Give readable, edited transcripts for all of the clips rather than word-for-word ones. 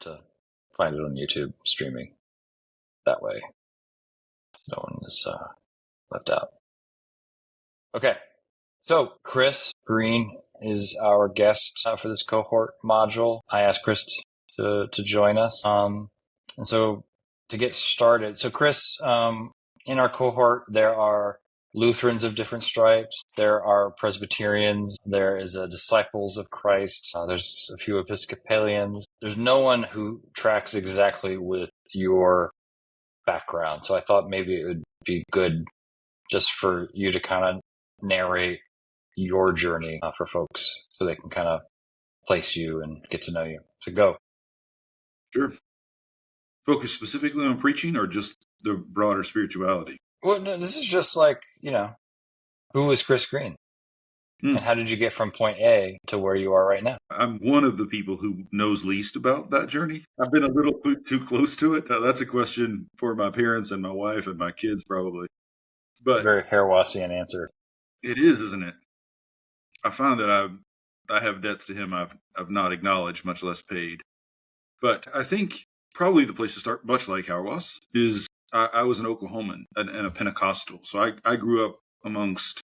to find it on YouTube streaming that way. No one is left out. Okay. So Chris Green is our guest for this cohort module. I asked Chris to join us. And so to get started, so Chris, in our cohort, there are Lutherans of different stripes. There are Presbyterians. There is a Disciples of Christ. There's a few Episcopalians. There's no one who tracks exactly with your background. So I thought maybe it would be good just for you to kind of narrate your journey for folks so they can kind of place you and get to know you. So go. Sure. Focus specifically on preaching or just the broader spirituality? Well, no, this is just like, who is Chris Green? And how did you get from point A to where you are right now? I'm one of the people who knows least about that journey. I've been a little too close to it. That's a question for my parents and my wife and my kids probably. But it's a very Herwassian answer. It is, isn't it? I find that I have debts to him I've not acknowledged, much less paid. But I think probably the place to start, much like Harwas, is I was an Oklahoman and a Pentecostal. So I grew up amongst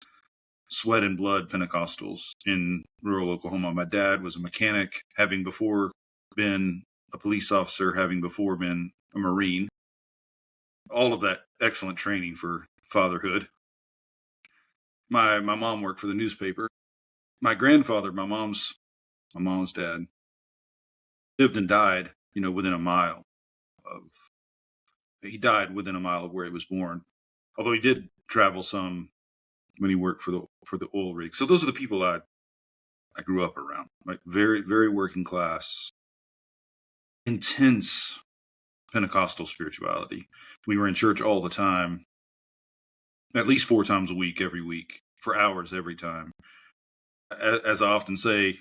sweat and blood Pentecostals in rural Oklahoma. My dad was a mechanic, having before been a police officer, having before been a Marine. All of that excellent training for fatherhood. My mom worked for the newspaper. My grandfather, my mom's dad, lived and died, within a mile he died within a mile of where he was born. Although he did travel some when he worked for the oil rig. So those are the people I grew up around. Like very, very working class, intense Pentecostal spirituality. We were in church all the time, at least 4 times a week, every week, for hours every time. As I often say,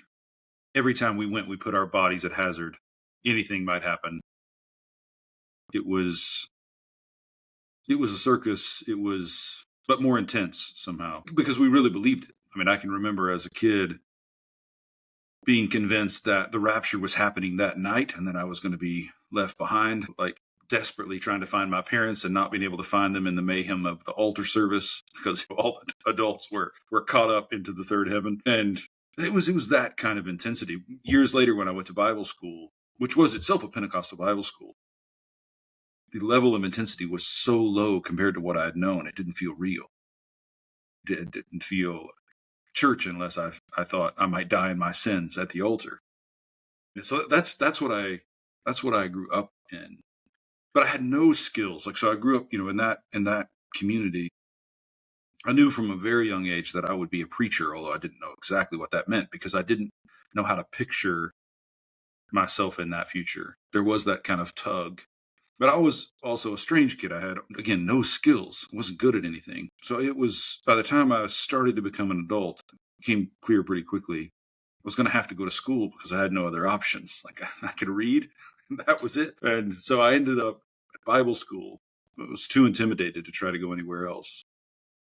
every time we went, we put our bodies at hazard. Anything might happen. It was a circus. It was, but more intense somehow, because we really believed it. I mean, I can remember as a kid being convinced that the rapture was happening that night and that I was going to be left behind, like desperately trying to find my parents and not being able to find them in the mayhem of the altar service because all the adults were caught up into the third heaven. And it was that kind of intensity. Years later, when I went to Bible school, which was itself a Pentecostal Bible school, the level of intensity was so low compared to what I had known. It didn't feel real. It didn't feel church unless I thought I might die in my sins at the altar. And so that's what I grew up in. But I had no skills. So I grew up, in that community. I knew from a very young age that I would be a preacher, although I didn't know exactly what that meant because I didn't know how to picture myself in that future. There was that kind of tug. But I was also a strange kid. I had, again, no skills. I wasn't good at anything. So it was, by the time I started to become an adult, it became clear pretty quickly I was going to have to go to school because I had no other options. Like I could read, and that was it. And so I ended up at Bible school. I was too intimidated to try to go anywhere else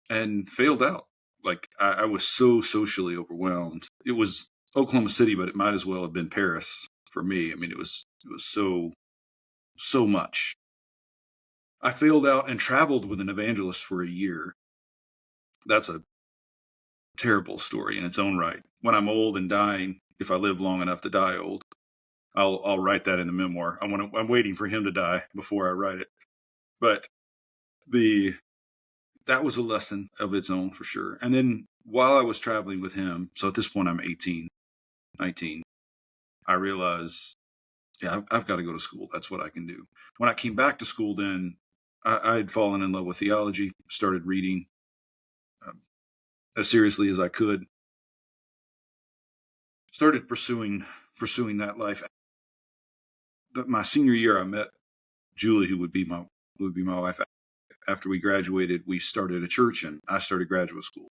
and failed out. Like I was so socially overwhelmed. It was Oklahoma City, but it might as well have been Paris for me. I mean, it was so much. I failed out and traveled with an evangelist for a year. That's a terrible story in its own right. When I'm old and dying, if I live long enough to die old, I'll write that in the memoir. I'm waiting for him to die before I write it. But that was a lesson of its own for sure. And then while I was traveling with him, so at this point I'm 18, 19, I realized, yeah, I've got to go to school. That's what I can do. When I came back to school, then I had fallen in love with theology, started reading as seriously as I could, started pursuing that life. My senior year, I met Julie, who would be my wife. After we graduated, we started a church, and I started graduate school.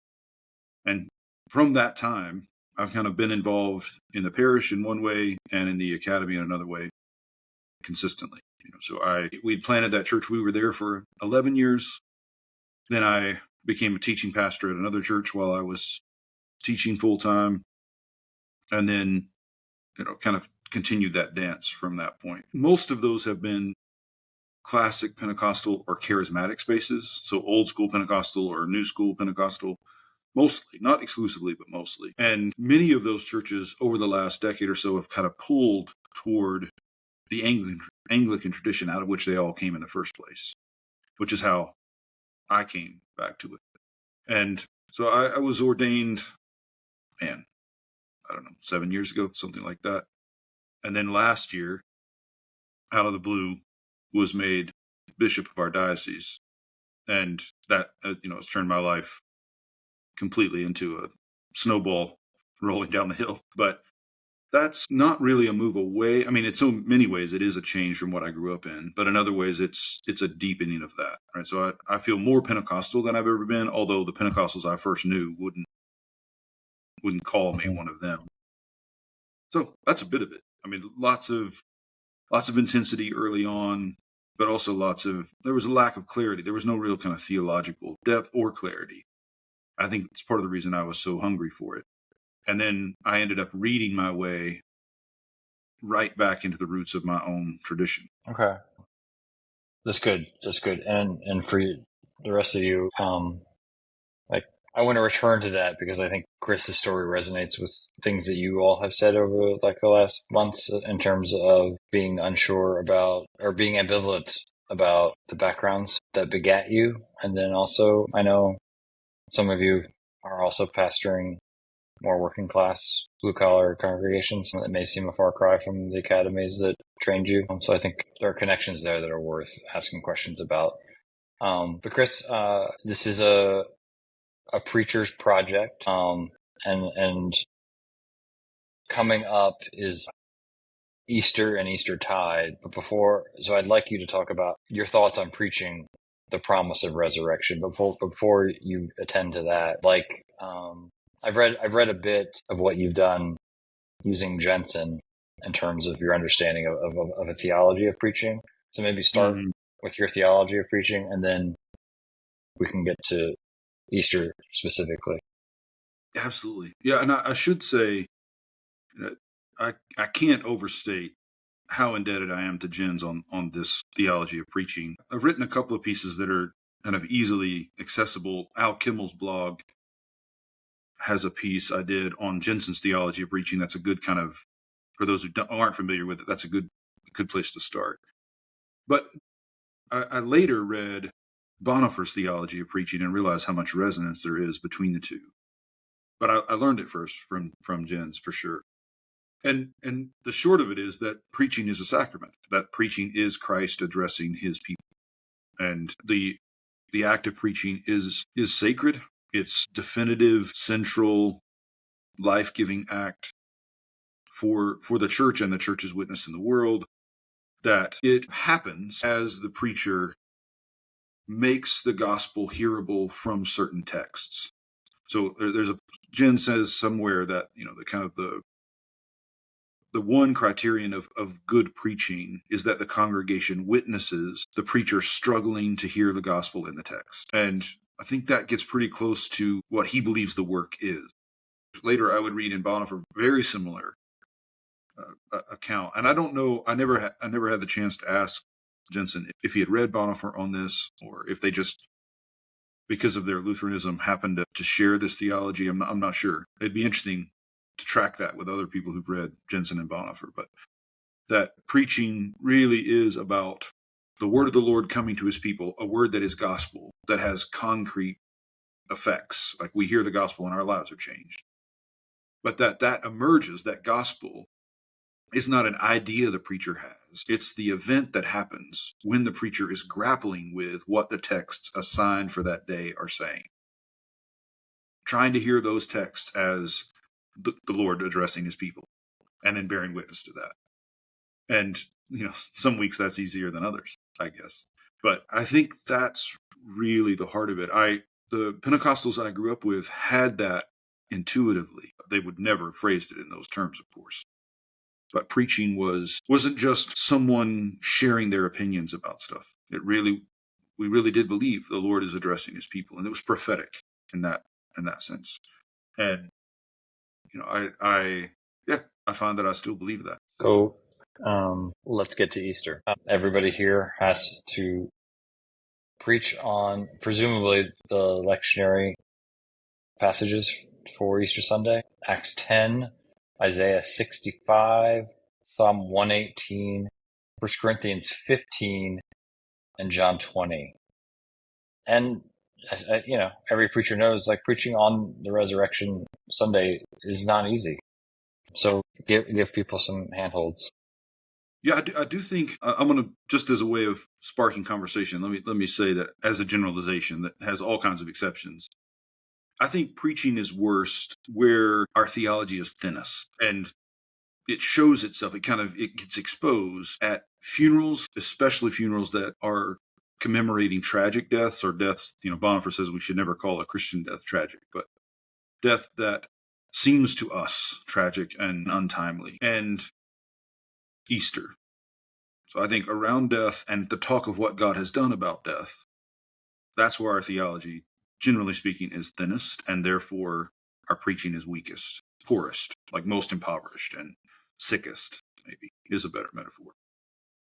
And from that time, I've kind of been involved in the parish in one way and in the academy in another way consistently. So we'd planted that church. We were there for 11 years. Then I became a teaching pastor at another church while I was teaching full time. And then, kind of continued that dance from that point. Most of those have been classic Pentecostal or charismatic spaces. So old school Pentecostal or new school Pentecostal, mostly, not exclusively, but mostly. And many of those churches over the last decade or so have kind of pulled toward the Anglican tradition out of which they all came in the first place, which is how I came back to it. And so I was ordained, man, I don't know, 7 years ago, something like that. And then last year, out of the blue, was made bishop of our diocese. And that, has turned my life completely into a snowball rolling down the hill. But that's not really a move away. I mean, in so many ways, it is a change from what I grew up in. But in other ways, it's a deepening of that. Right. So I feel more Pentecostal than I've ever been, although the Pentecostals I first knew wouldn't call me one of them. So that's a bit of it. I mean, lots of intensity early on, but also there was a lack of clarity. There was no real kind of theological depth or clarity. I think it's part of the reason I was so hungry for it. And then I ended up reading my way right back into the roots of my own tradition. Okay. That's good. That's good. And for you, the rest of you, I want to return to that because I think Chris's story resonates with things that you all have said over like the last months in terms of being unsure about or being ambivalent about the backgrounds that begat you. And then also, I know some of you are also pastoring more working class, blue collar congregations that may seem a far cry from the academies that trained you. So I think there are connections there that are worth asking questions about. But Chris, this is a preacher's project, and coming up is Easter and Eastertide. But so I'd like you to talk about your thoughts on preaching the promise of resurrection. But before you attend to that, I've read a bit of what you've done using Jensen in terms of your understanding of a theology of preaching. So maybe start with your theology of preaching, and then we can get to Easter specifically. Absolutely. Yeah. And I should say, I can't overstate how indebted I am to Jens on this theology of preaching. I've written a couple of pieces that are kind of easily accessible. Al Kimmel's blog has a piece I did on Jensen's theology of preaching. That's a good kind of, for those who aren't familiar with it, that's a good place to start. But I later read Bonhoeffer's theology of preaching and realized how much resonance there is between the two. But I learned it first from Jens for sure. And the short of it is that preaching is a sacrament, that preaching is Christ addressing his people. And the act of preaching is sacred. It's definitive, central, life-giving act for the church and the church's witness in the world, that it happens as the preacher makes the gospel hearable from certain texts. So Jen says somewhere that, the kind of the one criterion of good preaching is that the congregation witnesses the preacher struggling to hear the gospel in the text. And I think that gets pretty close to what he believes the work is. Later, I would read in Bonhoeffer very similar account. And I don't know, I never had the chance to ask Jensen if he had read Bonhoeffer on this, or if they just, because of their Lutheranism, happened to share this theology. I'm not sure. It'd be interesting to track that with other people who've read Jensen and Bonhoeffer, but that preaching really is about the word of the Lord coming to his people, a word that is gospel, that has concrete effects. Like we hear the gospel and our lives are changed. But that emerges, that gospel is not an idea the preacher has. It's the event that happens when the preacher is grappling with what the texts assigned for that day are saying. Trying to hear those texts as the Lord addressing his people, and then bearing witness to that. And, some weeks that's easier than others, I guess. But I think that's really the heart of it. The Pentecostals I grew up with had that intuitively. They would never have phrased it in those terms, of course. But preaching wasn't just someone sharing their opinions about stuff. We really did believe the Lord is addressing his people, and it was prophetic in that sense. And I find that I still believe that. So let's get to Easter. Everybody here has to preach on, presumably, the lectionary passages for Easter Sunday. Acts 10, Isaiah 65, Psalm 118, 1 Corinthians 15, and John 20. And, every preacher knows, like, preaching on the resurrection Sunday is not easy. So give people some handholds. Yeah, I do think I'm going to, just as a way of sparking conversation, let me say that as a generalization that has all kinds of exceptions. I think preaching is worst where our theology is thinnest, and it shows itself. It gets exposed at funerals, especially funerals that are commemorating tragic deaths or deaths. Bonhoeffer says we should never call a Christian death tragic, but death that seems to us tragic and untimely. And Easter. So I think around death and the talk of what God has done about death, that's where our theology, generally speaking, is thinnest, and therefore our preaching is weakest, poorest, like most impoverished, and sickest, maybe, is a better metaphor.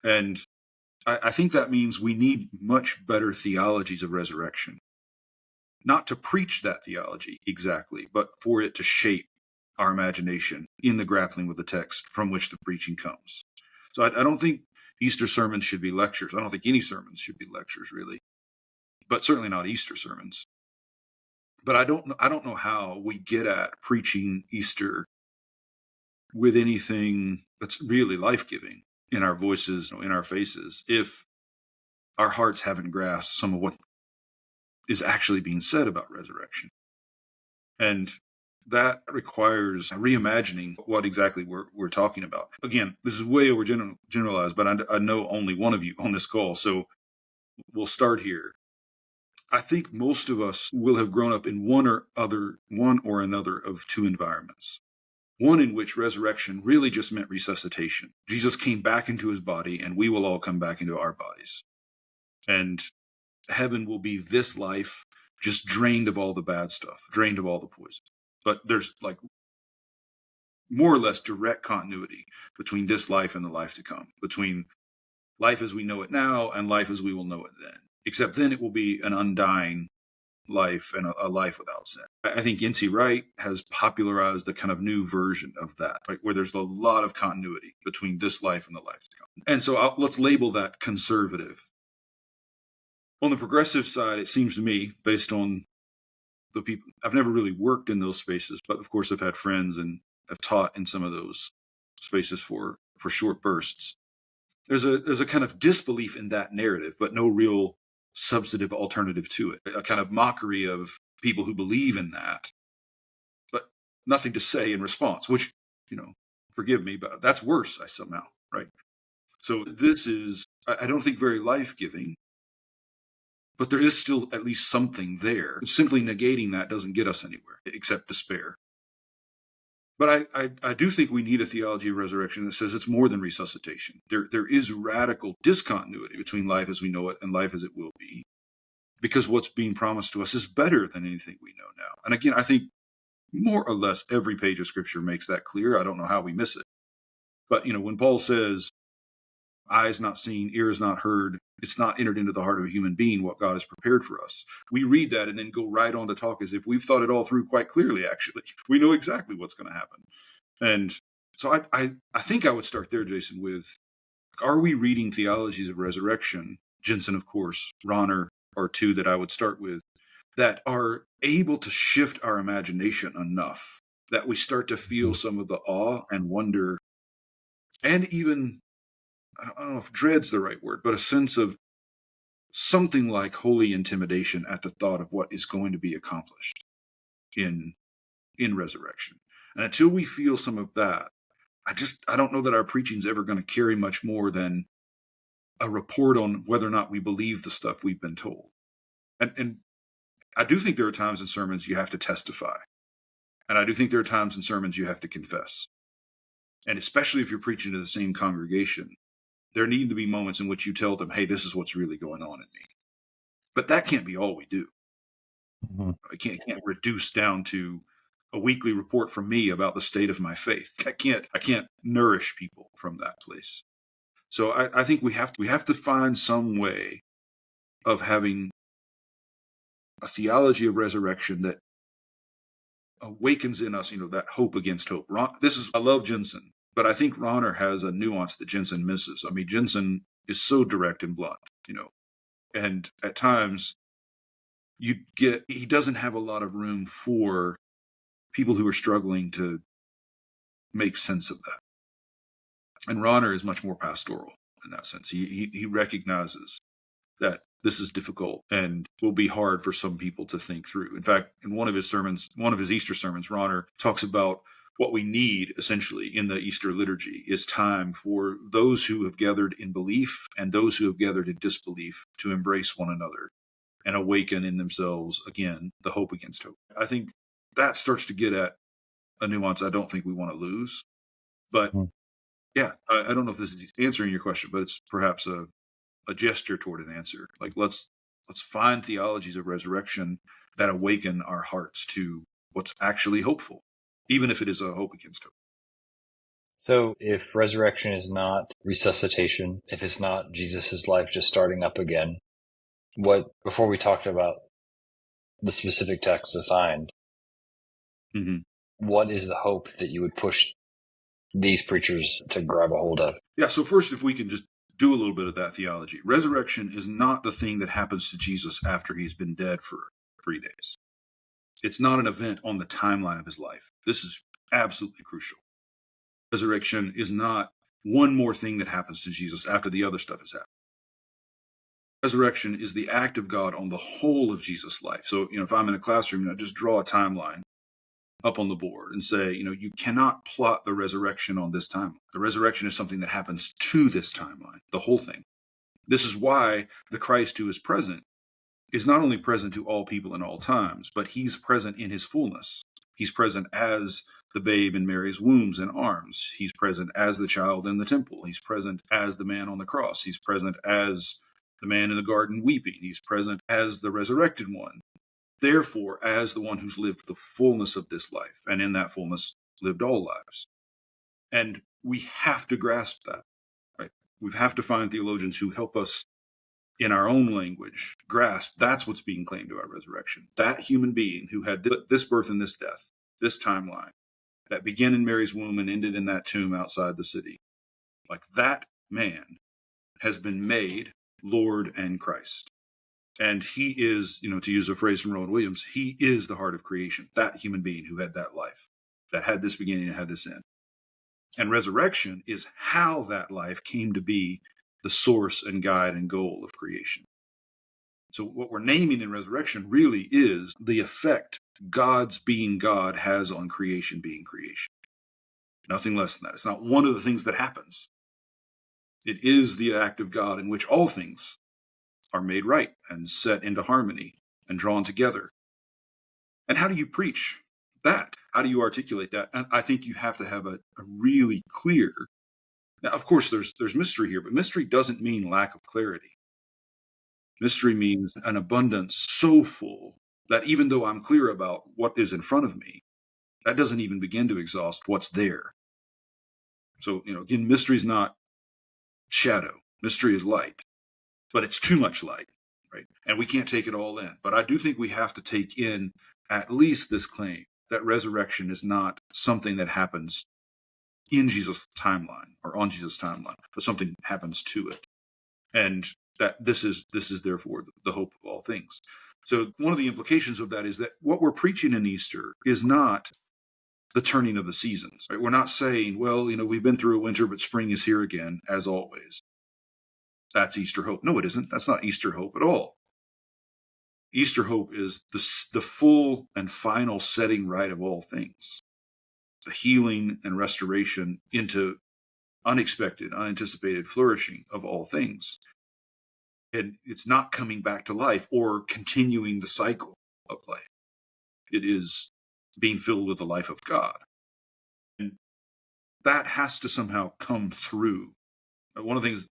And I think that means we need much better theologies of resurrection. Not to preach that theology exactly, but for it to shape our imagination in the grappling with the text from which the preaching comes. So I don't think Easter sermons should be lectures. I don't think any sermons should be lectures, really, but certainly not Easter sermons. But I don't know how we get at preaching Easter with anything that's really life-giving in our voices, in our faces, if our hearts haven't grasped some of what is actually being said about resurrection. And that requires reimagining what exactly we're talking about. Again, this is way over generalized, but I know only one of you on this call, so we'll start here. I think most of us will have grown up in one or another of two environments. One in which resurrection really just meant resuscitation. Jesus came back into his body, and we will all come back into our bodies. And heaven will be this life just drained of all the bad stuff, drained of all the poison. But there's like more or less direct continuity between this life and the life to come, between life as we know it now and life as we will know it then. Except then it will be an undying life and a life without sin. I think N.T. Wright has popularized the kind of new version of that, right, where there's a lot of continuity between this life and the life to come. And so let's label that conservative. On the progressive side, it seems to me, based on the people, I've never really worked in those spaces, but of course I've had friends and I've taught in some of those spaces for short bursts. There's a kind of disbelief in that narrative, but no real substantive alternative to it. A kind of mockery of people who believe in that, but nothing to say in response, which, forgive me, but that's worse, somehow, right? So this is, I don't think, very life-giving, but there is still at least something there. Simply negating that doesn't get us anywhere, except despair. But I do think we need a theology of resurrection that says it's more than resuscitation. There is radical discontinuity between life as we know it and life as it will be, because what's being promised to us is better than anything we know now. And again, I think more or less every page of Scripture makes that clear. I don't know how we miss it. But, when Paul says, eyes not seen, ears not heard, it's not entered into the heart of a human being what God has prepared for us. We read that and then go right on to talk as if we've thought it all through quite clearly, actually. We know exactly what's going to happen. And so I think I would start there, Jason, with, are we reading theologies of resurrection? Jensen, of course, Ronner are two that I would start with, that are able to shift our imagination enough that we start to feel some of the awe and wonder, and even, I don't know if dread's the right word, but a sense of something like holy intimidation at the thought of what is going to be accomplished in resurrection. And until we feel some of that, I don't know that our preaching's ever going to carry much more than a report on whether or not we believe the stuff we've been told. And I do think there are times in sermons you have to testify. And I do think there are times in sermons you have to confess. And especially if you're preaching to the same congregation, there need to be moments in which you tell them, hey, this is what's really going on in me. But that can't be all we do. Mm-hmm. It can't reduce down to a weekly report from me about the state of my faith. I can't nourish people from that place. So I think we have to find some way of having a theology of resurrection that awakens in us, that hope against hope. I love Jensen, but I think Ronner has a nuance that Jensen misses. I mean, Jensen is so direct and blunt, and at times he doesn't have a lot of room for people who are struggling to make sense of that. And Ronner is much more pastoral in that sense. He recognizes that this is difficult and will be hard for some people to think through. In fact, in one of his Easter sermons, Ronner talks about what we need essentially in the Easter liturgy is time for those who have gathered in belief and those who have gathered in disbelief to embrace one another and awaken in themselves again the hope against hope. I think that starts to get at a nuance I don't think we want to lose. But yeah, I don't know if this is answering your question, but it's perhaps a gesture toward an answer. Like let's find theologies of resurrection that awaken our hearts to what's actually hopeful, even if it is a hope against hope. So if resurrection is not resuscitation, if it's not Jesus' life just starting up again, before we talked about the specific text assigned, what is the hope that you would push these preachers to grab a hold of? Yeah, so first, if we can just do a little bit of that theology. Resurrection is not the thing that happens to Jesus after he's been dead for 3 days. It's not an event on the timeline of his life. This is absolutely crucial. Resurrection is not one more thing that happens to Jesus after the other stuff has happened. Resurrection is the act of God on the whole of Jesus' life. So, if I'm in a classroom, I just draw a timeline up on the board and say, you cannot plot the resurrection on this timeline. The resurrection is something that happens to this timeline, the whole thing. This is why the Christ who is present is not only present to all people in all times, but he's present in his fullness. He's present as the babe in Mary's wombs and arms. He's present as the child in the temple. He's present as the man on the cross. He's present as the man in the garden weeping. He's present as the resurrected one. Therefore, as the one who's lived the fullness of this life, and in that fullness lived all lives. And we have to grasp that, right? We have to find theologians who help us in our own language grasp that's what's being claimed about resurrection. That human being who had this birth and this death, this timeline, that began in Mary's womb and ended in that tomb outside the city, like that man has been made Lord and Christ. And he is, to use a phrase from Rowan Williams, he is the heart of creation, that human being who had that life, that had this beginning and had this end. And resurrection is how that life came to be the source and guide and goal of creation. So what we're naming in resurrection really is the effect God's being God has on creation being creation. Nothing less than that. It's not one of the things that happens. It is the act of God in which all things are made right and set into harmony and drawn together. And how do you preach that? How do you articulate that? And I think you have to have a really clear. Now, of course, there's mystery here, but mystery doesn't mean lack of clarity. Mystery means an abundance so full that even though I'm clear about what is in front of me, that doesn't even begin to exhaust what's there. So, again, mystery is not shadow. Mystery is light. But it's too much light, right? And we can't take it all in. But I do think we have to take in at least this claim that resurrection is not something that happens in Jesus' timeline or on Jesus' timeline, but something happens to it. And that this is therefore the hope of all things. So one of the implications of that is that what we're preaching in Easter is not the turning of the seasons, right? We're not saying, well, we've been through a winter, but spring is here again, as always. That's Easter hope. No, it isn't. That's not Easter hope at all. Easter hope is the full and final setting right of all things, the healing and restoration into unexpected, unanticipated flourishing of all things. And it's not coming back to life or continuing the cycle of life. It is being filled with the life of God. And that has to somehow come through. One of the things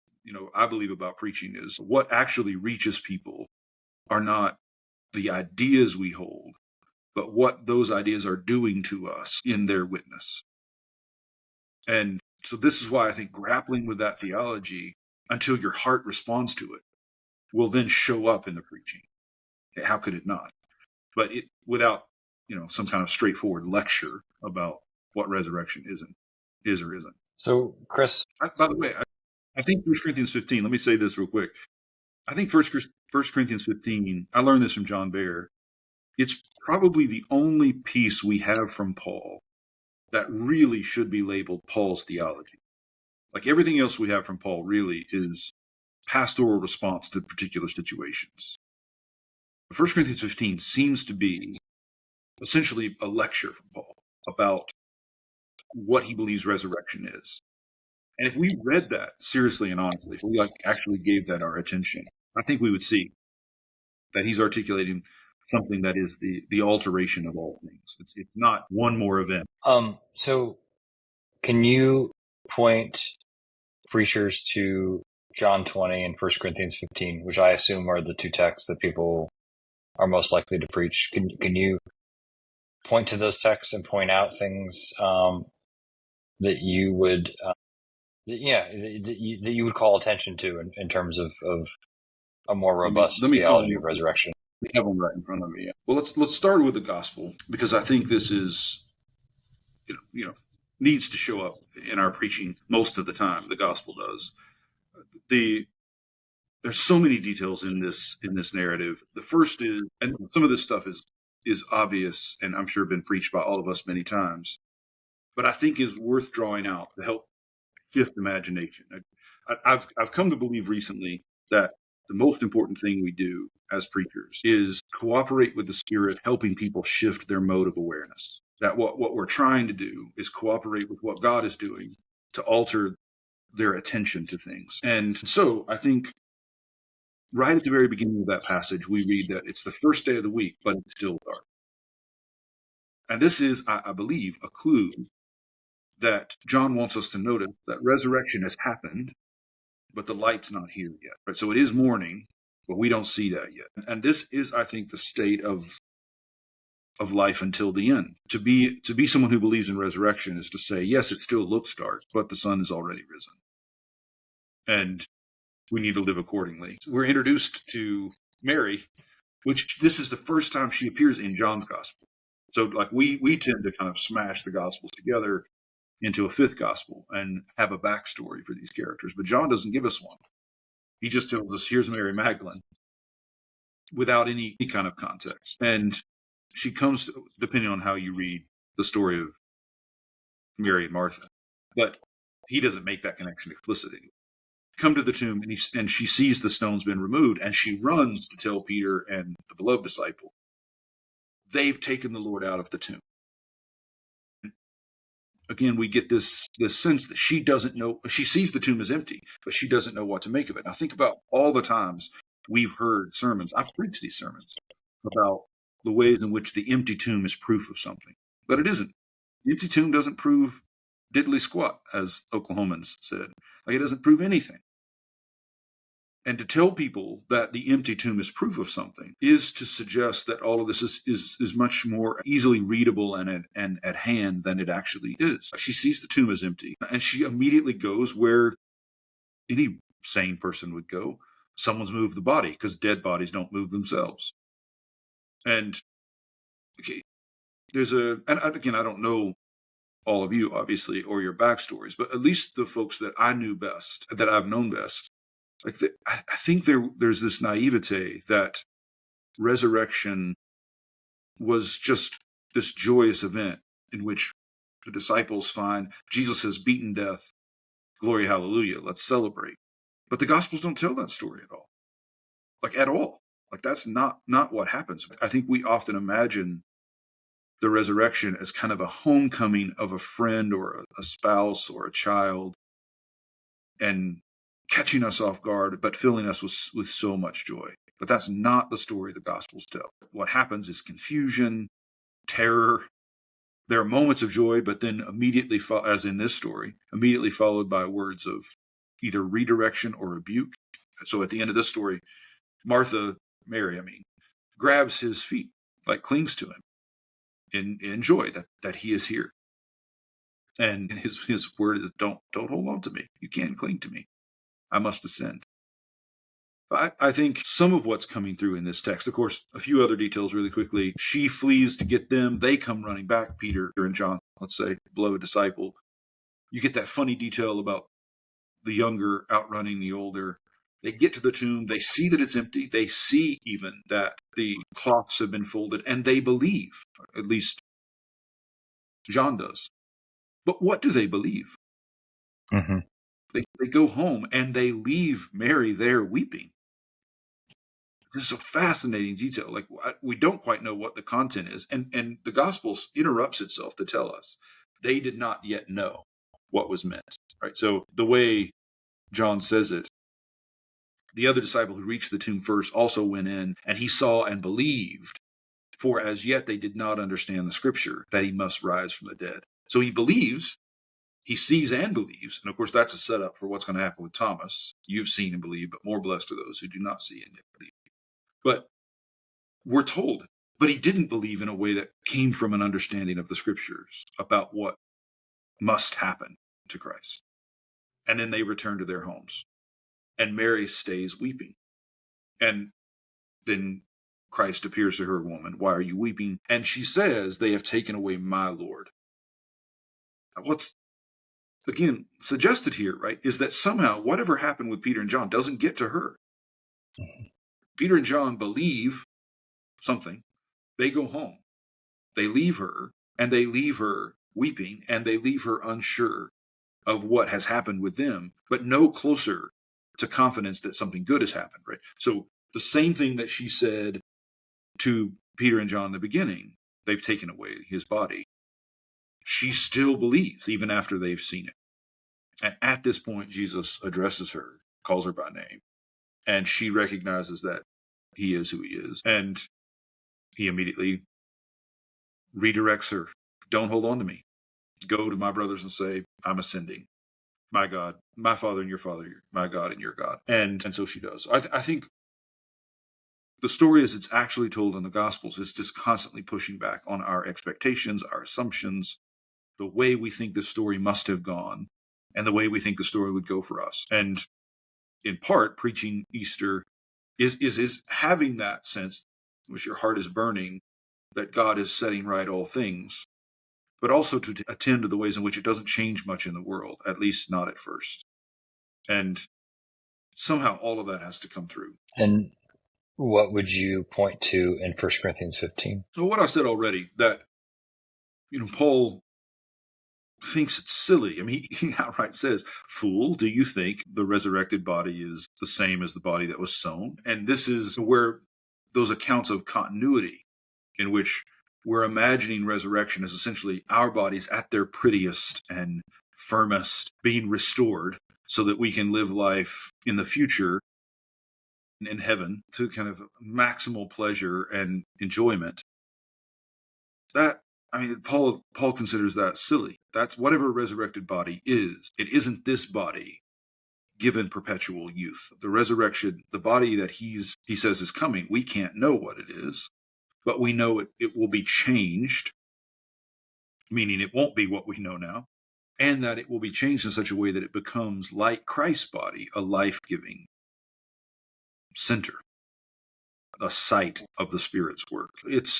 I believe about preaching is what actually reaches people are not the ideas we hold, but what those ideas are doing to us in their witness. And so this is why I think grappling with that theology until your heart responds to it will then show up in the preaching. How could it not? But it without, some kind of straightforward lecture about what resurrection is or isn't. So, Chris, By the way, I think 1 Corinthians 15, let me say this real quick. I think 1 Corinthians 15, I learned this from John Baer. It's probably the only piece we have from Paul that really should be labeled Paul's theology. Like everything else we have from Paul really is pastoral response to particular situations. 1 Corinthians 15 seems to be essentially a lecture from Paul about what he believes resurrection is. And if we read that seriously and honestly, if we actually gave that our attention, I think we would see that he's articulating something that is the alteration of all things. It's not one more event. So can you point preachers to John 20 and 1 Corinthians 15, which I assume are the two texts that people are most likely to preach? Can you point to those texts and point out things that you would, that you would call attention to in terms of a more robust theology of resurrection? We have them right in front of me. Yeah. Well, let's start with the gospel, because I think this is, needs to show up in our preaching most of the time. The gospel does. There's so many details in this narrative. The first is, and some of this stuff is obvious, and I'm sure been preached by all of us many times, but I think is worth drawing out to help fifth imagination. I've come to believe recently that the most important thing we do as preachers is cooperate with the Spirit, helping people shift their mode of awareness. That what we're trying to do is cooperate with what God is doing to alter their attention to things. And so I think right at the very beginning of that passage, we read that it's the first day of the week, but it's still dark. And this is, I believe, a clue that John wants us to notice that resurrection has happened, but the light's not here yet. Right? So it is morning, but we don't see that yet. And this is, I think, the state of life until the end. To be someone who believes in resurrection is to say, yes, it still looks dark, but the sun is already risen. And we need to live accordingly. We're introduced to Mary, which this is the first time she appears in John's gospel. So we tend to kind of smash the gospels together into a fifth gospel and have a backstory for these characters. But John doesn't give us one. He just tells us, here's Mary Magdalene, without any kind of context. And she comes, depending on how you read the story of Mary and Martha. But he doesn't make that connection explicitly. Come to the tomb, and she sees the stone's been removed, and she runs to tell Peter and the beloved disciple, they've taken the Lord out of the tomb. Again, we get this sense that she doesn't know. She sees the tomb as empty, but she doesn't know what to make of it. Now, think about all the times we've heard sermons. I've preached these sermons about the ways in which the empty tomb is proof of something, but it isn't. The empty tomb doesn't prove diddly squat, as Oklahomans said. It doesn't prove anything. And to tell people that the empty tomb is proof of something is to suggest that all of this is much more easily readable and at hand than it actually is. She sees the tomb as empty, and she immediately goes where any sane person would go. Someone's moved the body, because dead bodies don't move themselves. And okay, and again, I don't know all of you, obviously, or your backstories, but at least the folks that I knew best, that I've known best, I think there's this naivete that resurrection was just this joyous event in which the disciples find Jesus has beaten death. Glory, hallelujah. Let's celebrate. But the Gospels don't tell that story at all. At all. That's not what happens. I think we often imagine the resurrection as kind of a homecoming of a friend or a spouse or a child, and catching us off guard, but filling us with so much joy. But that's not the story the Gospels tell. What happens is confusion, terror. There are moments of joy, but then immediately, as in this story, immediately followed by words of either redirection or rebuke. So at the end of this story, Mary, grabs his feet, clings to him. in joy that he is here. And his word is, don't hold on to me. You can't cling to me. I must ascend. I think some of what's coming through in this text, of course, a few other details really quickly. She flees to get them. They come running back, Peter and John, let's say, beloved disciple. You get that funny detail about the younger outrunning the older. They get to the tomb. They see that it's empty. They see even that the cloths have been folded, and they believe, at least John does. But what do they believe? Mm-hmm. They go home and they leave Mary there weeping. This is a fascinating detail. Like, we don't quite know what the content is. And the Gospels interrupts itself to tell us they did not yet know what was meant. Right. So the way John says it, the other disciple who reached the tomb first also went in, and he saw and believed, for as yet they did not understand the scripture that he must rise from the dead. So he believes, he sees and believes. And of course, that's a setup for what's going to happen with Thomas. You've seen and believed, but more blessed are those who do not see and yet believe. But we're told, but he didn't believe in a way that came from an understanding of the scriptures about what must happen to Christ. And then they return to their homes. And Mary stays weeping. And then Christ appears to her, woman, why are you weeping? And she says, they have taken away my Lord. What's, again, suggested here, right, is that somehow whatever happened with Peter and John doesn't get to her. Peter and John believe something. They go home. They leave her, and they leave her weeping, and they leave her unsure of what has happened with them, but no closer to confidence that something good has happened, right? So the same thing that she said to Peter and John in the beginning, they've taken away his body. She still believes, even after they've seen it. And at this point, Jesus addresses her, calls her by name, and she recognizes that he is who he is. And he immediately redirects her. Don't hold on to me. Go to my brothers and say, I'm ascending. My God, my Father and your Father, my God and your God. And so she does. I think the story as it's actually told in the Gospels is just constantly pushing back on our expectations, our assumptions, the way we think the story must have gone, and the way we think the story would go for us. And in part, preaching Easter is having that sense, which your heart is burning, that God is setting right all things, but also to attend to the ways in which it doesn't change much in the world, at least not at first. And somehow all of that has to come through. And what would you point to in 1 Corinthians 15? So what I said already, that, Paul thinks it's silly. I mean, he outright says, fool, do you think the resurrected body is the same as the body that was sown? And this is where those accounts of continuity, in which we're imagining resurrection as essentially our bodies at their prettiest and firmest being restored so that we can live life in the future in heaven to kind of maximal pleasure and enjoyment. Paul considers that silly. That's whatever resurrected body is. It isn't this body given perpetual youth. The resurrection, the body that he says is coming, we can't know what it is, but we know it will be changed, meaning it won't be what we know now, and that it will be changed in such a way that it becomes like Christ's body, a life-giving center, a site of the Spirit's work.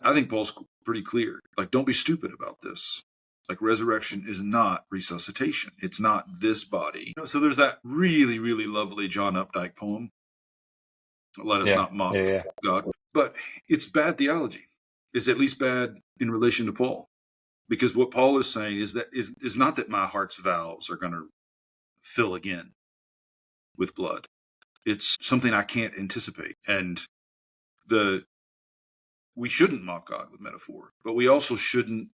I think Paul's pretty clear. Like, don't be stupid about this. Like, resurrection is not resuscitation. It's not this body. So there's that really, really lovely John Updike poem, Let Us Not Mock God. But it's bad theology. It's at least bad in relation to Paul. Because what Paul is saying is that is not that my heart's valves are going to fill again with blood. It's something I can't anticipate. And we shouldn't mock God with metaphor, but we also shouldn't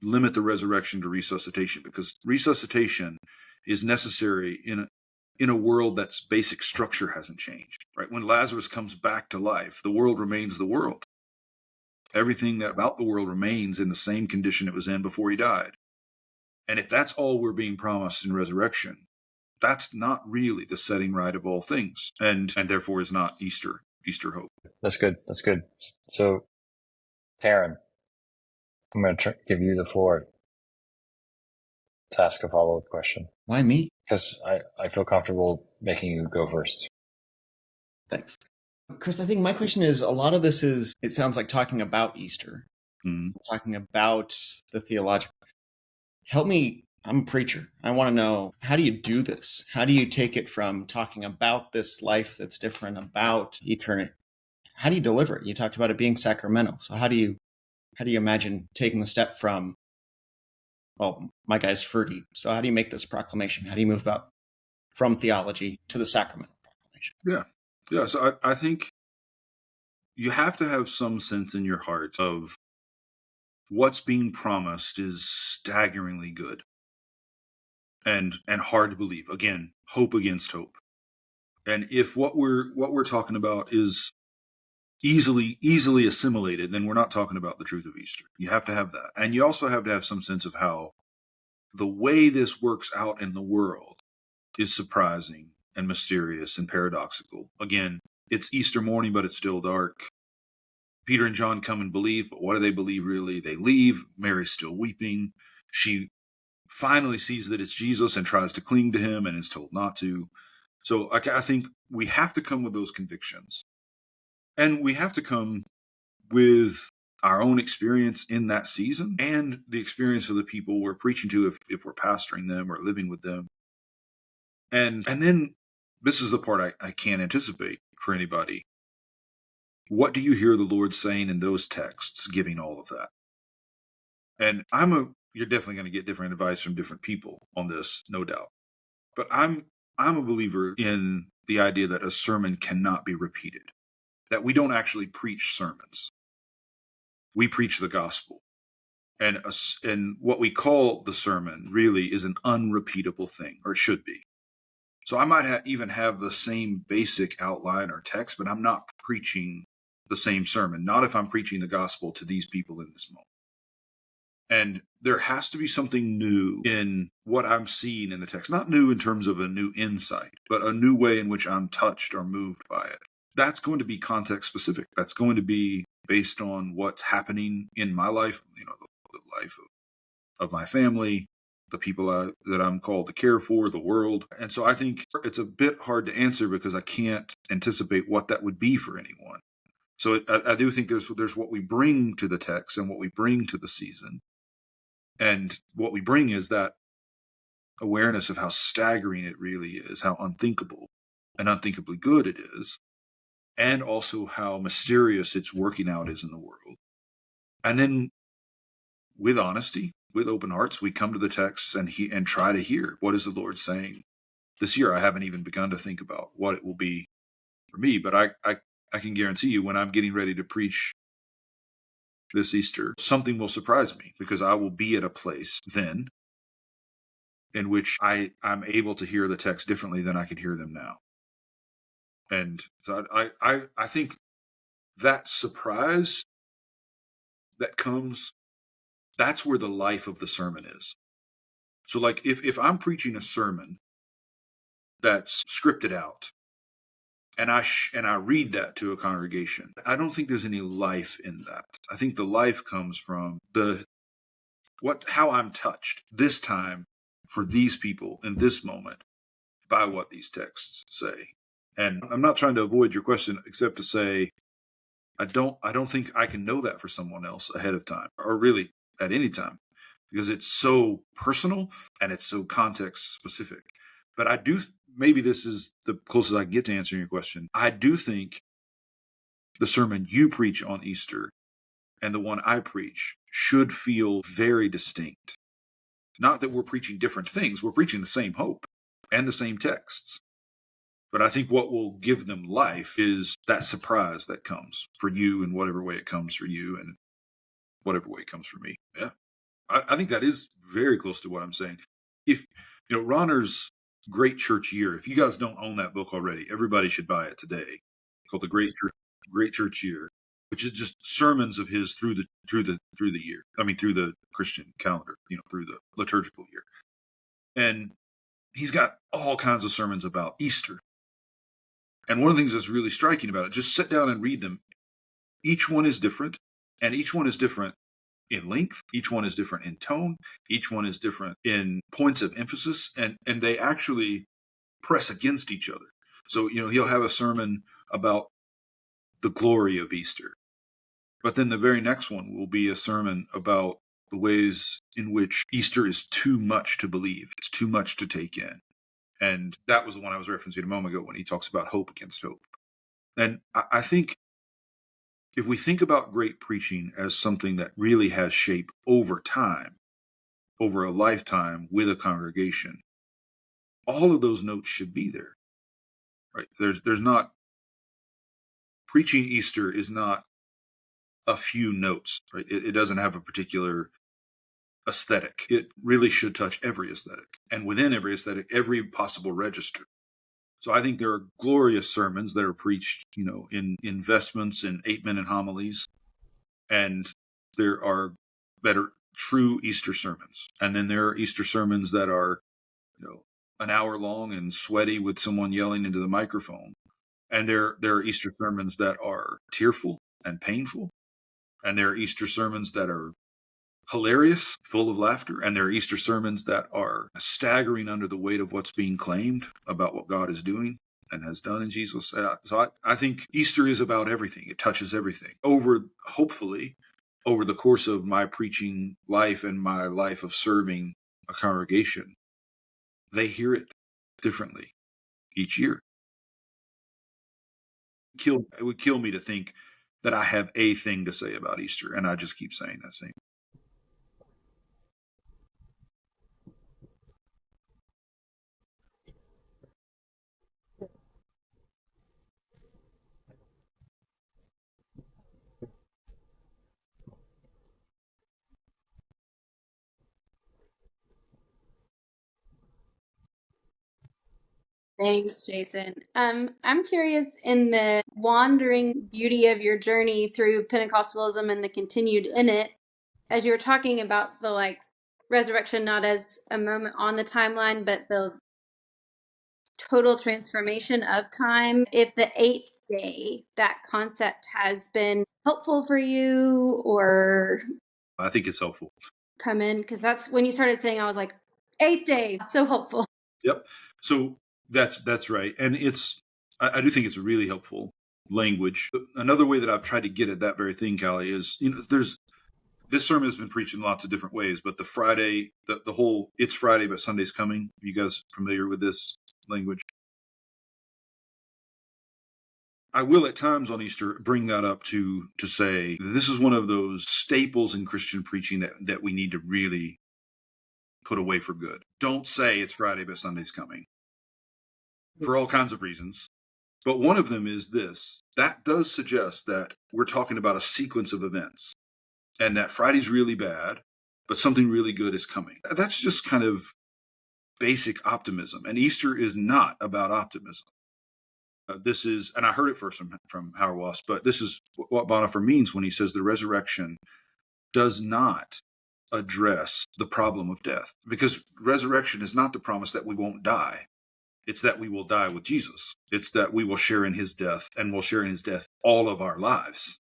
limit the resurrection to resuscitation, because resuscitation is necessary in a world that's basic structure hasn't changed. Right? When Lazarus comes back to life, the world remains the world. Everything about the world remains in the same condition it was in before he died. And if that's all we're being promised in resurrection, that's not really the setting right of all things, and therefore is not Easter hope. That's good. So, Taryn, I'm going to give you the floor to ask a follow-up question. Why me? Because I feel comfortable making you go first. Thanks. Chris, I think my question is, a lot of this is, it sounds like talking about Easter, talking about the theological. Help me, I'm a preacher. I want to know, how do you do this? How do you take it from talking about this life that's different, about eternity? How do you deliver it? You talked about it being sacramental. So how do you imagine taking the step from, well, my guy's fruity. So how do you make this proclamation? How do you move about from theology to the sacramental proclamation? Yeah. So I think you have to have some sense in your heart of what's being promised is staggeringly good and hard to believe. Again, hope against hope. And if what we're talking about is easily assimilated, then we're not talking about the truth of Easter. You have to have that. And you also have to have some sense of how the way this works out in the world is surprising and mysterious and paradoxical. Again, it's Easter morning, but it's still dark. Peter and John come and believe, but what do they believe really? They leave. Mary's still weeping. She finally sees that it's Jesus and tries to cling to him and is told not to. So I think we have to come with those convictions. And we have to come with our own experience in that season and the experience of the people we're preaching to if we're pastoring them or living with them. And then this is the part I can't anticipate for anybody. What do you hear the Lord saying in those texts, giving all of that? And you're definitely going to get different advice from different people on this, no doubt. But I'm a believer in the idea that a sermon cannot be repeated, that we don't actually preach sermons. We preach the gospel. And what we call the sermon really is an unrepeatable thing, or it should be. So I might even have the same basic outline or text, but I'm not preaching the same sermon, not if I'm preaching the gospel to these people in this moment. And there has to be something new in what I'm seeing in the text, not new in terms of a new insight, but a new way in which I'm touched or moved by it. That's going to be context specific. That's going to be based on what's happening in my life, the life of my family, the people that I'm called to care for, the world. And so I think it's a bit hard to answer because I can't anticipate what that would be for anyone. So I do think there's what we bring to the text and what we bring to the season. And what we bring is that awareness of how staggering it really is, how unthinkable and unthinkably good it is, and also how mysterious its working out is in the world. And then with honesty, with open hearts, we come to the text and try to hear, what is the Lord saying? This year, I haven't even begun to think about what it will be for me, but I can guarantee you when I'm getting ready to preach this Easter, something will surprise me because I will be at a place then in which I'm able to hear the text differently than I can hear them now. And so I think that surprise that comes, that's where the life of the sermon is. So like if I'm preaching a sermon that's scripted out and I read that to a congregation, I don't think there's any life in that. I think the life comes from how I'm touched this time for these people in this moment by what these texts say. And I'm not trying to avoid your question except to say I don't think I can know that for someone else ahead of time or really at any time because it's so personal and it's so context specific. But I do, maybe this is the closest I can get to answering your question. I do think the sermon you preach on Easter and the one I preach should feel very distinct. Not that we're preaching different things, we're preaching the same hope and the same texts. But I think what will give them life is that surprise that comes for you in whatever way it comes for you and whatever way it comes for me. Yeah. I think that is very close to what I'm saying. If, Ronner's Great Church Year, if you guys don't own that book already, everybody should buy it today. Called The Great Church Year, which is just sermons of his through the year. I mean, through the Christian calendar, through the liturgical year. And he's got all kinds of sermons about Easter. And one of the things that's really striking about it, just sit down and read them. Each one is different, and each one is different in length. Each one is different in tone. Each one is different in points of emphasis, and they actually press against each other. So, he'll have a sermon about the glory of Easter, but then the very next one will be a sermon about the ways in which Easter is too much to believe. It's too much to take in. And that was the one I was referencing a moment ago when he talks about hope against hope. And I think if we think about great preaching as something that really has shape over time, over a lifetime with a congregation, all of those notes should be there, right? There's not, preaching Easter is not a few notes, right? It doesn't have a particular aesthetic. It really should touch every aesthetic, and within every aesthetic, every possible register. So I think there are glorious sermons that are preached, in investments in 8-minute homilies, and there are that are true Easter sermons. And then there are Easter sermons that are, an hour long and sweaty with someone yelling into the microphone. And there are Easter sermons that are tearful and painful. And there are Easter sermons that are hilarious, full of laughter. And there are Easter sermons that are staggering under the weight of what's being claimed about what God is doing and has done in Jesus. So I think Easter is about everything. It touches everything. Hopefully, over the course of my preaching life and my life of serving a congregation, they hear it differently each year. It would kill me to think that I have a thing to say about Easter, and I just keep saying that same. Thanks, Jason. I'm curious, in the wandering beauty of your journey through Pentecostalism and the continued in it, as you were talking about the resurrection not as a moment on the timeline, but the total transformation of time. If the 8th day, that concept has been helpful for you, or I think it's helpful. Come in, because that's when you started saying, I was like, 8th day, so helpful. Yep. So that's right. And I do think it's a really helpful language. Another way that I've tried to get at that very thing, Callie, is, this sermon has been preached in lots of different ways, but the Friday, the whole, it's Friday, but Sunday's coming. Are you guys familiar with this language? I will at times on Easter bring that up to say this is one of those staples in Christian preaching that we need to really put away for good. Don't say it's Friday, but Sunday's coming, for all kinds of reasons. But one of them is this. That does suggest that we're talking about a sequence of events, and that Friday's really bad, but something really good is coming. That's just kind of basic optimism. And Easter is not about optimism. This is, and I heard it first from Howard Wass, but this is what Bonhoeffer means when he says the resurrection does not address the problem of death, because resurrection is not the promise that we won't die. It's that we will die with Jesus. It's that we will share in his death, and we'll share in his death all of our lives.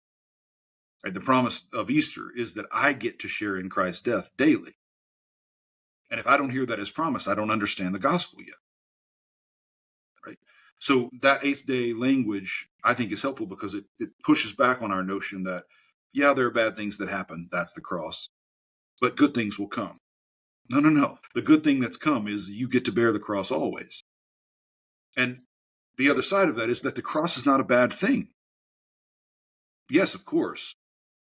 Right? The promise of Easter is that I get to share in Christ's death daily. And if I don't hear that as promise, I don't understand the gospel yet. Right? So that 8th day language, I think, is helpful because it pushes back on our notion that, yeah, there are bad things that happen. That's the cross. But good things will come. No. The good thing that's come is you get to bear the cross always. And the other side of that is that the cross is not a bad thing. Yes, of course,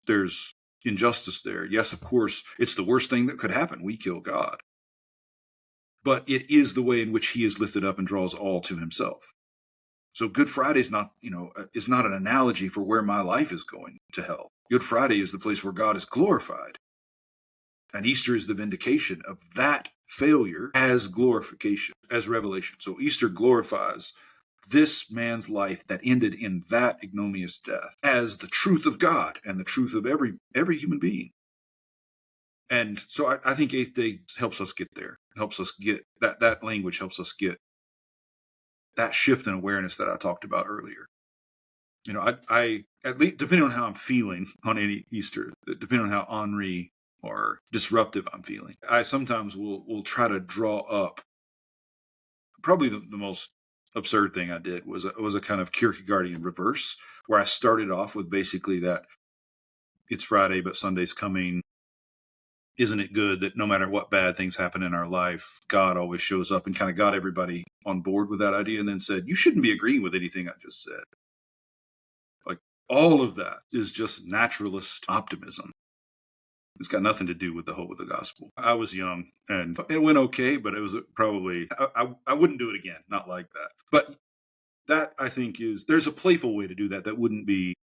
there's injustice there. Yes, of course, it's the worst thing that could happen. We kill God. But it is the way in which he is lifted up and draws all to himself. So Good Friday is not an analogy for where my life is going to hell. Good Friday is the place where God is glorified. And Easter is the vindication of that failure as glorification, as revelation. So Easter glorifies this man's life that ended in that ignominious death as the truth of God and the truth of every human being. And so I think 8th day helps us get there, helps us get that language, helps us get that shift in awareness that I talked about earlier. I at least, depending on how I'm feeling on any Easter, depending on how ornery or disruptive I'm feeling, I sometimes will try to draw up. Probably the most absurd thing I did was a kind of Kierkegaardian reverse, where I started off with basically that it's Friday, but Sunday's coming. Isn't it good that no matter what bad things happen in our life, God always shows up, and kind of got everybody on board with that idea, and then said, you shouldn't be agreeing with anything I just said. Like, all of that is just naturalist optimism. It's got nothing to do with the hope of the gospel. I was young and it went okay, but it was probably, I wouldn't do it again. Not like that. But that, I think, there's a playful way to do that. That wouldn't be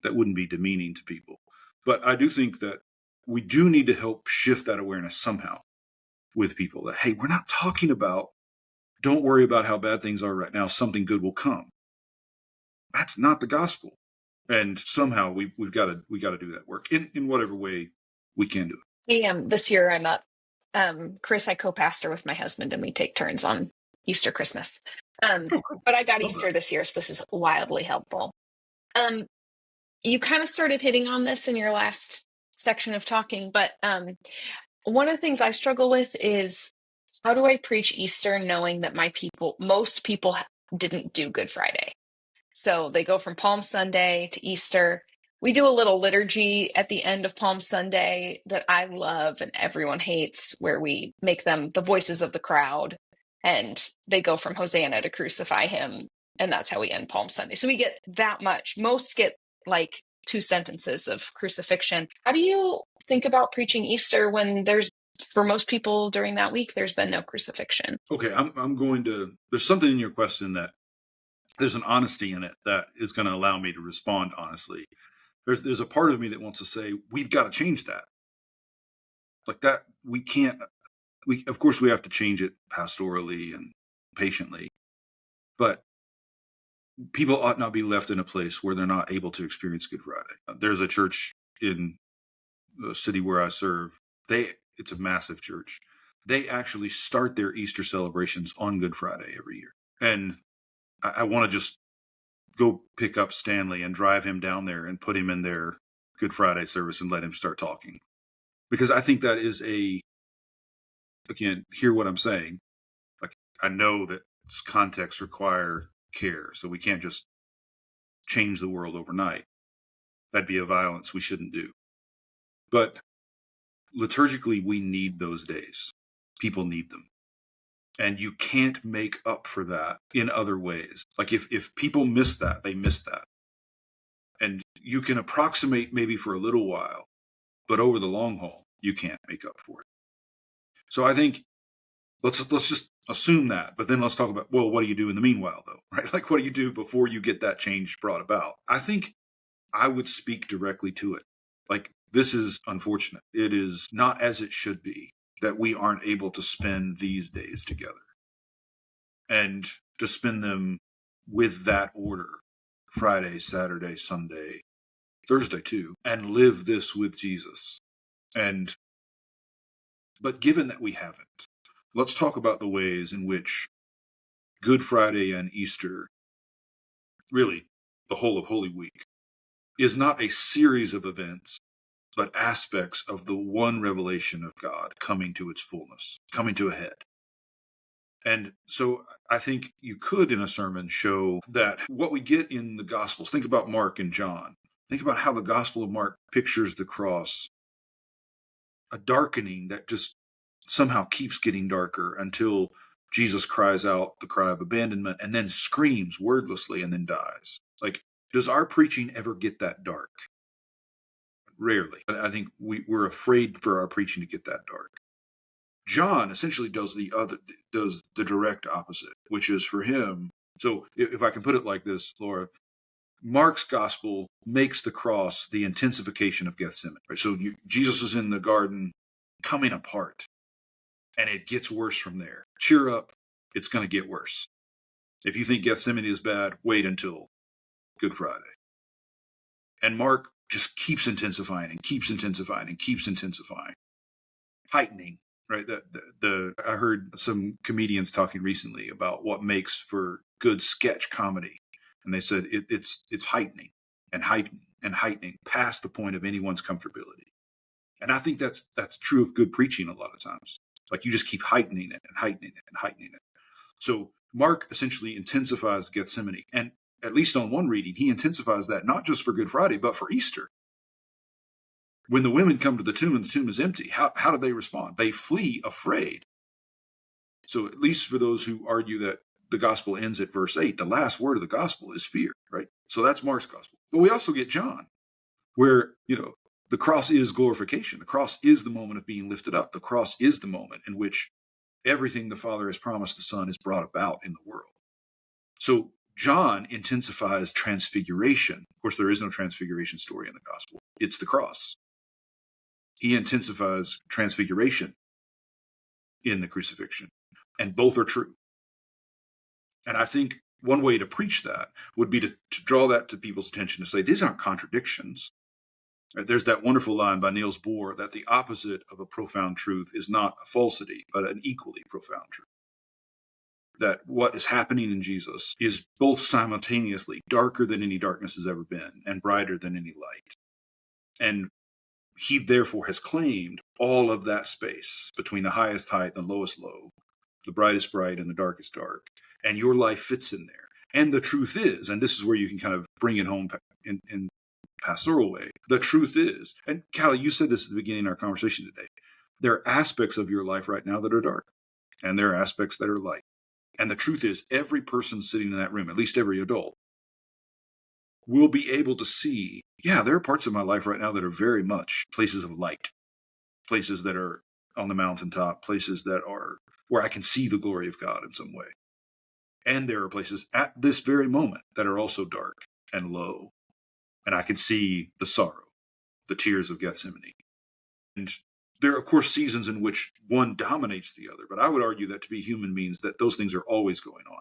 demeaning to people. But I do think that we do need to help shift that awareness somehow with people that, hey, we're not talking about, don't worry about how bad things are right now. Something good will come. That's not the gospel. And somehow we've got to do that work in whatever way we can do it. Hey, this year I'm up. Chris, I co-pastor with my husband, and we take turns on Easter, Christmas. But I got Easter this year, so this is wildly helpful. You kind of started hitting on this in your last section of talking, but one of the things I struggle with is, how do I preach Easter knowing that most people didn't do Good Friday? So they go from Palm Sunday to Easter. We do a little liturgy at the end of Palm Sunday that I love and everyone hates, where we make them the voices of the crowd, and they go from Hosanna to crucify him. And that's how we end Palm Sunday. So we get that much. Most get like 2 sentences of crucifixion. How do you think about preaching Easter when for most people during that week, there's been no crucifixion? Okay, there's something in your question that there's an honesty in it that is going to allow me to respond honestly. There's a part of me that wants to say, we've got to change that. Like that, of course we have to change it pastorally and patiently, but people ought not be left in a place where they're not able to experience Good Friday. There's a church in the city where I serve. It's a massive church. They actually start their Easter celebrations on Good Friday every year. And I want to just go pick up Stanley and drive him down there and put him in their Good Friday service and let him start talking. Because I think that is again, hear what I'm saying. Like, I know that contexts require care, so we can't just change the world overnight. That'd be a violence we shouldn't do. But liturgically, we need those days. People need them. And you can't make up for that in other ways. Like if people miss that, they miss that. And you can approximate maybe for a little while, but over the long haul, you can't make up for it. So I think let's just assume that, but then let's talk about, well, what do you do in the meanwhile though, right? Like, what do you do before you get that change brought about? I think I would speak directly to it. Like, this is unfortunate. It is not as it should be that we aren't able to spend these days together and to spend them with that order, Friday, Saturday, Sunday, Thursday too, and live this with Jesus. But given that we haven't, let's talk about the ways in which Good Friday and Easter, really the whole of Holy Week, is not a series of events, but aspects of the one revelation of God coming to its fullness, coming to a head. And so I think you could, in a sermon, show that what we get in the Gospels, think about Mark and John. Think about how the Gospel of Mark pictures the cross, a darkening that just somehow keeps getting darker until Jesus cries out the cry of abandonment and then screams wordlessly and then dies. Like, does our preaching ever get that dark? Rarely. I think we're afraid for our preaching to get that dark. John essentially does the direct opposite, which is for him. So if I can put it like this, Laura, Mark's gospel makes the cross the intensification of Gethsemane. Right? So Jesus is in the garden coming apart, and it gets worse from there. Cheer up, it's going to get worse. If you think Gethsemane is bad, wait until Good Friday. And Mark just keeps intensifying and keeps intensifying and keeps intensifying, heightening. Right. I heard some comedians talking recently about what makes for good sketch comedy. And they said it's heightening and heightening and heightening past the point of anyone's comfortability. And I think that's true of good preaching a lot of times. Like you just keep heightening it and heightening it and heightening it. So Mark essentially intensifies Gethsemane. And at least on one reading, he intensifies that not just for Good Friday, but for Easter. When the women come to the tomb and the tomb is empty, how do they respond? They flee afraid. So at least for those who argue that the gospel ends at verse 8, the last word of the gospel is fear, right? So that's Mark's gospel. But we also get John, where, the cross is glorification. The cross is the moment of being lifted up. The cross is the moment in which everything the Father has promised the Son is brought about in the world. So John intensifies transfiguration. Of course, there is no transfiguration story in the gospel. It's the cross. He intensifies transfiguration in the crucifixion. And both are true. And I think one way to preach that would be to draw that to people's attention, to say, these aren't contradictions. There's that wonderful line by Niels Bohr that the opposite of a profound truth is not a falsity, but an equally profound truth. That what is happening in Jesus is both simultaneously darker than any darkness has ever been and brighter than any light. And he therefore has claimed all of that space between the highest height and the lowest low, the brightest bright and the darkest dark. And your life fits in there. And the truth is, and this is where you can kind of bring it home in pastoral way, the truth is, and Callie, you said this at the beginning of our conversation today, there are aspects of your life right now that are dark, and there are aspects that are light. And the truth is, every person sitting in that room, at least every adult, will be able to see, there are parts of my life right now that are very much places of light, places that are on the mountaintop, places that are where I can see the glory of God in some way. And there are places at this very moment that are also dark and low. And I can see the sorrow, the tears of Gethsemane. And there are, of course, seasons in which one dominates the other. But I would argue that to be human means that those things are always going on.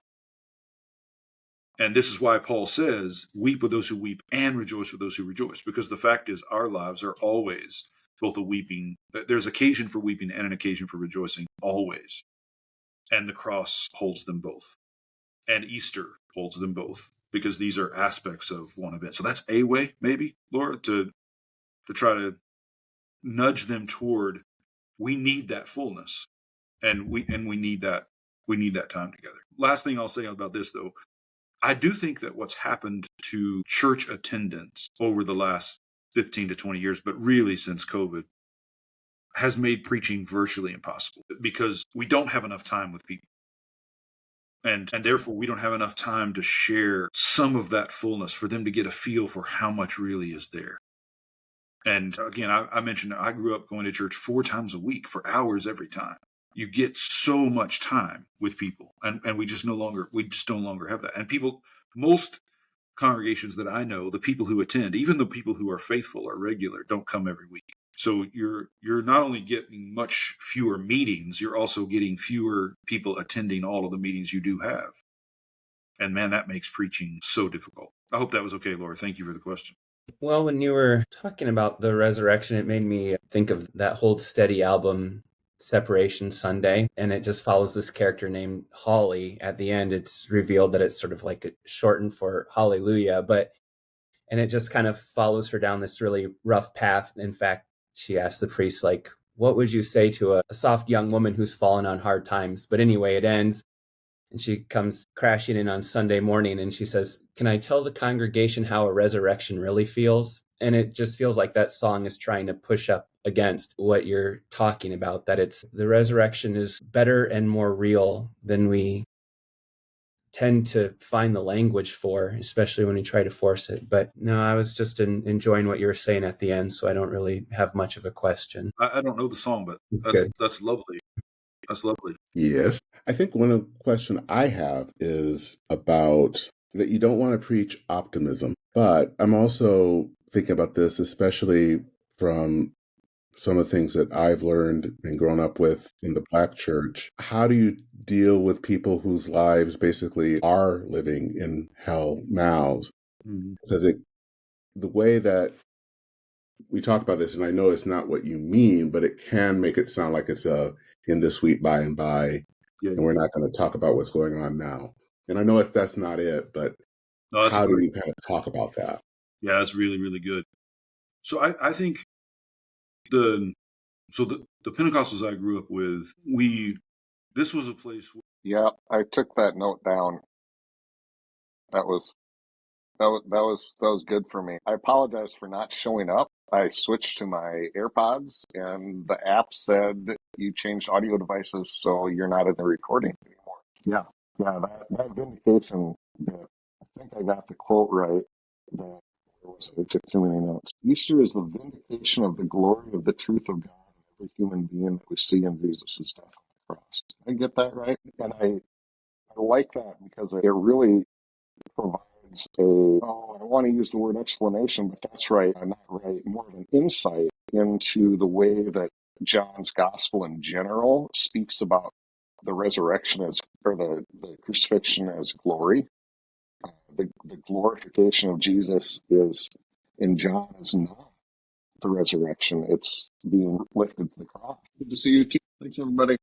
And this is why Paul says, weep with those who weep and rejoice with those who rejoice. Because the fact is, our lives are always both a weeping. There's occasion for weeping and an occasion for rejoicing, always. And the cross holds them both. And Easter holds them both, because these are aspects of one event. So that's a way, maybe, Laura, to try to nudge them toward, we need that fullness, and we need that time together. Last thing I'll say about this, though, I do think that what's happened to church attendance over the last 15 to 20 years, but really since COVID, has made preaching virtually impossible, because we don't have enough time with people. And therefore, we don't have enough time to share some of that fullness for them to get a feel for how much really is there. And again, I mentioned I grew up going to church 4 times a week for hours every time. You get so much time with people, and we just no longer have that. And most congregations that I know, the people who attend, even the people who are faithful or regular, don't come every week. So you're not only getting much fewer meetings, you're also getting fewer people attending all of the meetings you do have. And man, that makes preaching so difficult. I hope that was okay, Laura. Thank you for the question. Well, when you were talking about the resurrection, it made me think of that Hold Steady album, Separation Sunday, and it just follows this character named Holly. At the end, it's revealed that it's sort of like shortened for Hallelujah, and it just kind of follows her down this really rough path. In fact, she asked the priest, like, what would you say to a soft young woman who's fallen on hard times? But anyway, it ends, and she comes crashing in on Sunday morning, and she says, can I tell the congregation how a resurrection really feels? And it just feels like that song is trying to push up against what you're talking about, that the resurrection is better and more real than we tend to find the language for, especially when we try to force it. But no, I was just enjoying what you were saying at the end, so I don't really have much of a question. I don't know the song, but that's lovely. That's lovely. Yes. I think one question I have is about that you don't want to preach optimism, but I'm also thinking about this, especially from some of the things that I've learned and grown up with in the Black church. How do you deal with people whose lives basically are living in hell now? Mm-hmm. Because the way that we talk about this, and I know it's not what you mean, but it can make it sound like it's in the sweet by and by, and we're not going to talk about what's going on now. And I know that's not it, but No, how do you kind of talk about that? Yeah, that's really, really good. So I think the Pentecostals I grew up with, this was a place where, Yeah, I took that note down. That was good for me. I apologize for not showing up. I switched to my AirPods, and the app said you changed audio devices, so you're not in the recording anymore. Yeah, that vindication. I think I got the quote right. I took too many notes. Easter is the vindication of the glory of the truth of God in every human being that we see in Jesus' death on the cross. I get that right, and I like that because it really provides I want to use the word explanation, but that's right, not right, more of an insight into the way that John's gospel in general speaks about the resurrection or the crucifixion as glory. The glorification of Jesus is, in John, is not the resurrection. It's being lifted to the cross. Good to see you too. Thanks, everybody.